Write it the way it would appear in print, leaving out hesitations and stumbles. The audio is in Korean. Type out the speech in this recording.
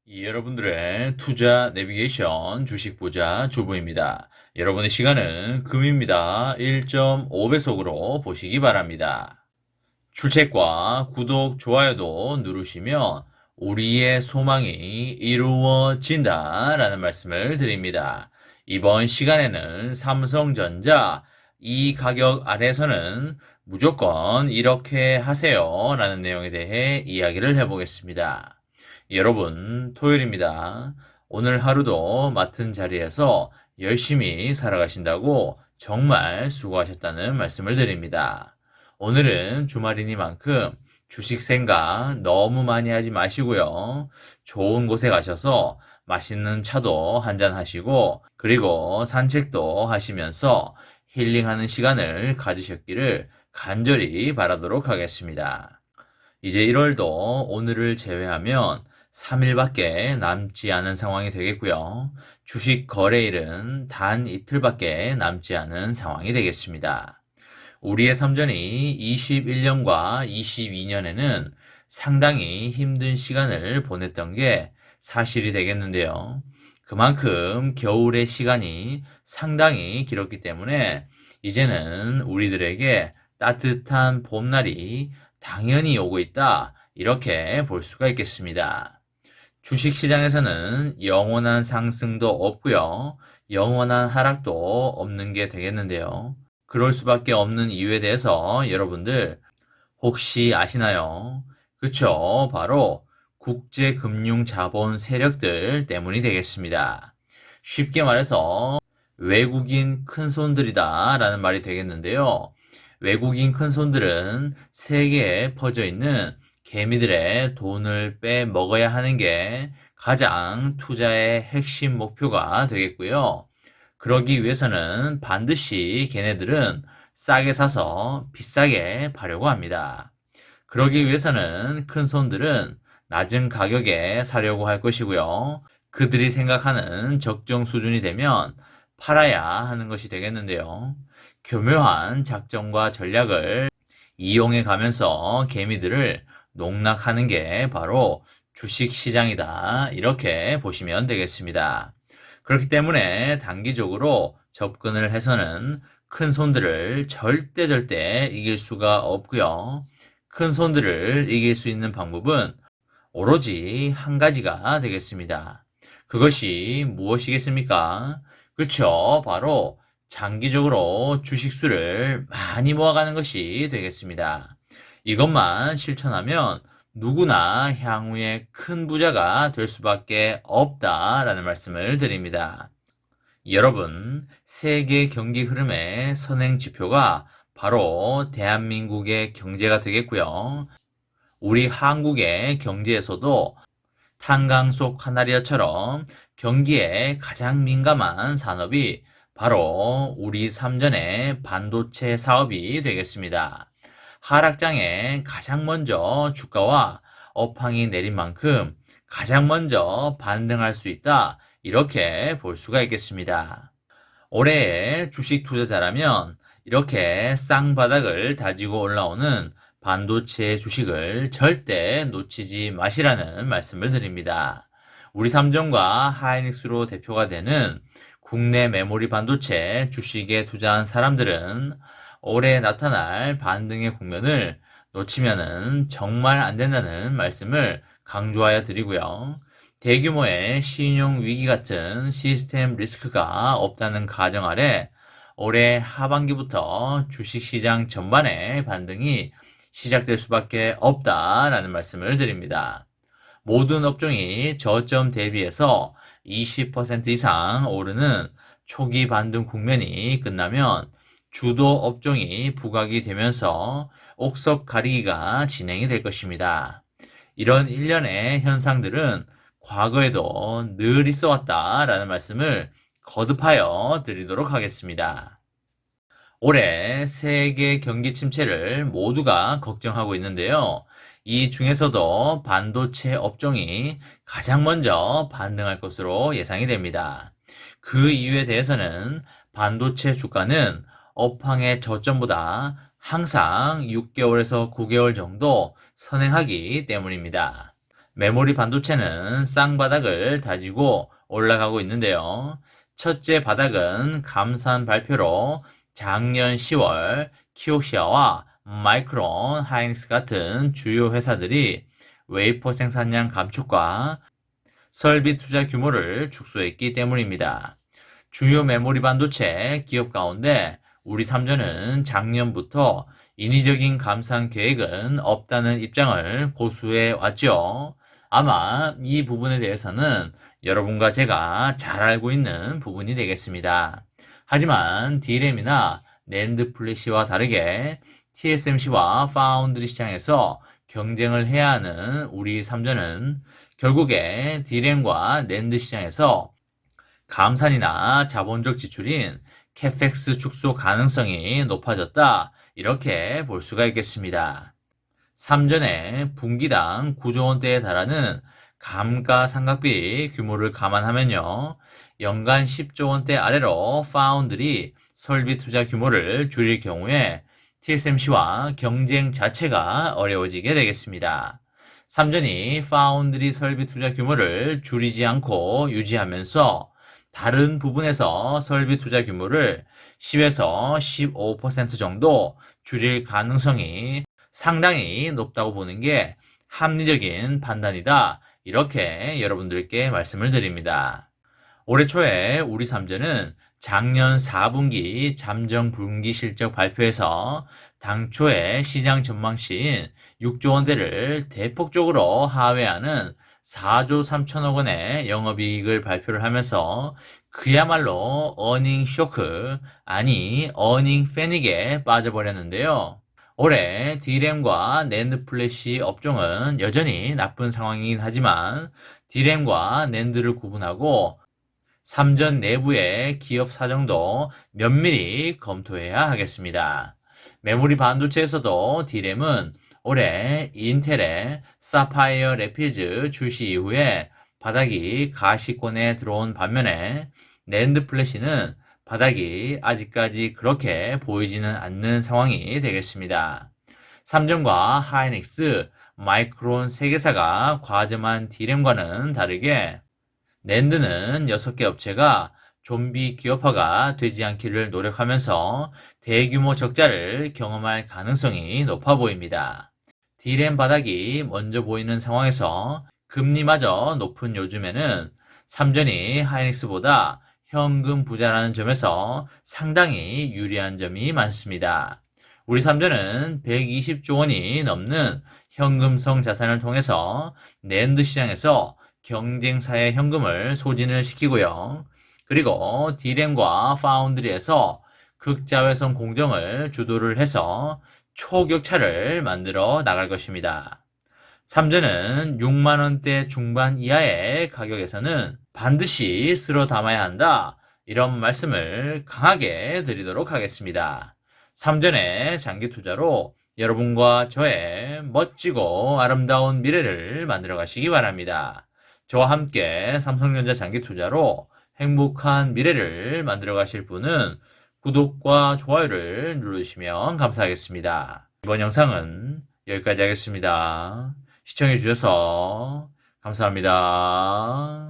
여러분들의 투자 내비게이션 주식 부자 주부입니다. 여러분의 시간은 금입니다. 1.5배속으로 보시기 바랍니다. 출첵과 구독, 좋아요도 누르시면 우리의 소망이 이루어진다 라는 말씀을 드립니다. 이번 시간에는 삼성전자 이 가격 아래서는 무조건 이렇게 하세요 라는 내용에 대해 이야기를 해보겠습니다. 여러분, 토요일입니다. 오늘 하루도 맡은 자리에서 열심히 살아가신다고 정말 수고하셨다는 말씀을 드립니다. 오늘은 주말이니만큼 주식 생각 너무 많이 하지 마시고요. 좋은 곳에 가셔서 맛있는 차도 한잔 하시고 그리고 산책도 하시면서 힐링하는 시간을 가지셨기를 간절히 바라도록 하겠습니다. 이제 1월도 오늘을 제외하면 3일밖에 남지 않은 상황이 되겠고요. 주식 거래일은 단 이틀밖에 남지 않은 상황이 되겠습니다. 우리의 삼전이 21년과 22년에는 상당히 힘든 시간을 보냈던 게 사실이 되겠는데요. 그만큼 겨울의 시간이 상당히 길었기 때문에 이제는 우리들에게 따뜻한 봄날이 당연히 오고 있다, 이렇게 볼 수가 있겠습니다. 주식시장에서는 영원한 상승도 없고요. 영원한 하락도 없는 게 되겠는데요. 그럴 수밖에 없는 이유에 대해서 여러분들 혹시 아시나요? 그쵸? 바로 국제금융자본 세력들 때문이 되겠습니다. 쉽게 말해서 외국인 큰손들이다 라는 말이 되겠는데요. 외국인 큰손들은 세계에 퍼져 있는 개미들의 돈을 빼먹어야 하는 게 가장 투자의 핵심 목표가 되겠고요. 그러기 위해서는 반드시 걔네들은 싸게 사서 비싸게 파려고 합니다. 그러기 위해서는 큰손들은 낮은 가격에 사려고 할 것이고요. 그들이 생각하는 적정 수준이 되면 팔아야 하는 것이 되겠는데요. 교묘한 작전과 전략을 이용해 가면서 개미들을 농락하는 게 바로 주식시장이다, 이렇게 보시면 되겠습니다. 그렇기 때문에 단기적으로 접근을 해서는 큰 손들을 절대 이길 수가 없고요. 큰 손들을 이길 수 있는 방법은 오로지 한 가지가 되겠습니다. 그것이 무엇이겠습니까? 그쵸, 바로 장기적으로 주식수를 많이 모아가는 것이 되겠습니다. 이것만 실천하면 누구나 향후에 큰 부자가 될 수밖에 없다라는 말씀을 드립니다. 여러분, 세계 경기 흐름의 선행 지표가 바로 대한민국의 경제가 되겠고요. 우리 한국의 경제에서도 탄광속 카나리아처럼 경기에 가장 민감한 산업이 바로 우리 삼전의 반도체 사업이 되겠습니다. 하락장에 가장 먼저 주가와 업황이 내린 만큼 가장 먼저 반등할 수 있다, 이렇게 볼 수가 있겠습니다. 올해의 주식 투자자라면 이렇게 쌍바닥을 다지고 올라오는 반도체 주식을 절대 놓치지 마시라는 말씀을 드립니다. 우리 삼전과 하이닉스로 대표가 되는 국내 메모리 반도체 주식에 투자한 사람들은 올해 나타날 반등의 국면을 놓치면은 정말 안 된다는 말씀을 강조하여 드리고요. 대규모의 신용 위기 같은 시스템 리스크가 없다는 가정 아래 올해 하반기부터 주식시장 전반의 반등이 시작될 수밖에 없다라는 말씀을 드립니다. 모든 업종이 저점 대비해서 20% 이상 오르는 초기 반등 국면이 끝나면 주도 업종이 부각이 되면서 옥석 가리기가 진행이 될 것입니다. 이런 일련의 현상들은 과거에도 늘 있어 왔다라는 말씀을 거듭하여 드리도록 하겠습니다. 올해 세계 경기 침체를 모두가 걱정하고 있는데요. 이 중에서도 반도체 업종이 가장 먼저 반등할 것으로 예상이 됩니다. 그 이유에 대해서는 반도체 주가는 업황의 저점보다 항상 6개월에서 9개월 정도 선행하기 때문입니다. 메모리 반도체는 쌍바닥을 다지고 올라가고 있는데요. 첫째 바닥은 감사한 발표로 작년 10월 키오시아와 마이크론, 하이닉스 같은 주요 회사들이 웨이퍼 생산량 감축과 설비 투자 규모를 축소했기 때문입니다. 주요 메모리 반도체 기업 가운데 우리 삼전은 작년부터 인위적인 감산 계획은 없다는 입장을 고수해 왔죠. 아마 이 부분에 대해서는 여러분과 제가 잘 알고 있는 부분이 되겠습니다. 하지만 D램이나 낸드 플래시와 다르게 TSMC와 파운드리 시장에서 경쟁을 해야 하는 우리 삼전은 결국에 D램과 낸드 시장에서 감산이나 자본적 지출인 캐펙스 축소 가능성이 높아졌다. 이렇게 볼 수가 있겠습니다. 삼전에 분기당 9조 원대에 달하는 감가상각비 규모를 감안하면요. 연간 10조 원대 아래로 파운드리 설비 투자 규모를 줄일 경우에 TSMC와 경쟁 자체가 어려워지게 되겠습니다. 삼전이 파운드리 설비 투자 규모를 줄이지 않고 유지하면서 다른 부분에서 설비 투자 규모를 10에서 15% 정도 줄일 가능성이 상당히 높다고 보는 게 합리적인 판단이다. 이렇게 여러분들께 말씀을 드립니다. 올해 초에 우리 삼전은 작년 4분기 잠정 분기 실적 발표에서 당초의 시장 전망치인 6조 원대를 대폭적으로 하회하는 4조 3천억 원의 영업이익을 발표를 하면서 그야말로 어닝 쇼크, 아니 어닝 패닉에 빠져버렸는데요. 올해 D램과 낸드 플래시 업종은 여전히 나쁜 상황이긴 하지만 D램과 낸드를 구분하고 삼전 내부의 기업 사정도 면밀히 검토해야 하겠습니다. 메모리 반도체에서도 D램은 올해 인텔의 사파이어 래피즈 출시 이후에 바닥이 가시권에 들어온 반면에 낸드 플래시는 바닥이 아직까지 그렇게 보이지는 않는 상황이 되겠습니다. 삼전과 하이닉스, 마이크론 3개사가 과점한 D램과는 다르게 낸드는 6개 업체가 좀비 기업화가 되지 않기를 노력하면서 대규모 적자를 경험할 가능성이 높아 보입니다. D램 바닥이 먼저 보이는 상황에서 금리마저 높은 요즘에는 삼전이 하이닉스보다 현금 부자라는 점에서 상당히 유리한 점이 많습니다. 우리 삼전은 120조 원이 넘는 현금성 자산을 통해서 낸드 시장에서 경쟁사의 현금을 소진을 시키고요. 그리고 D램과 파운드리에서 극자회선 공정을 주도를 해서 초격차를 만들어 나갈 것입니다. 삼전은 6만원대 중반 이하의 가격에서는 반드시 쓸어 담아야 한다. 이런 말씀을 강하게 드리도록 하겠습니다. 삼전의 장기 투자로 여러분과 저의 멋지고 아름다운 미래를 만들어 가시기 바랍니다. 저와 함께 삼성전자 장기 투자로 행복한 미래를 만들어 가실 분은 구독과 좋아요를 누르시면 감사하겠습니다. 이번 영상은 여기까지 하겠습니다. 시청해 주셔서 감사합니다.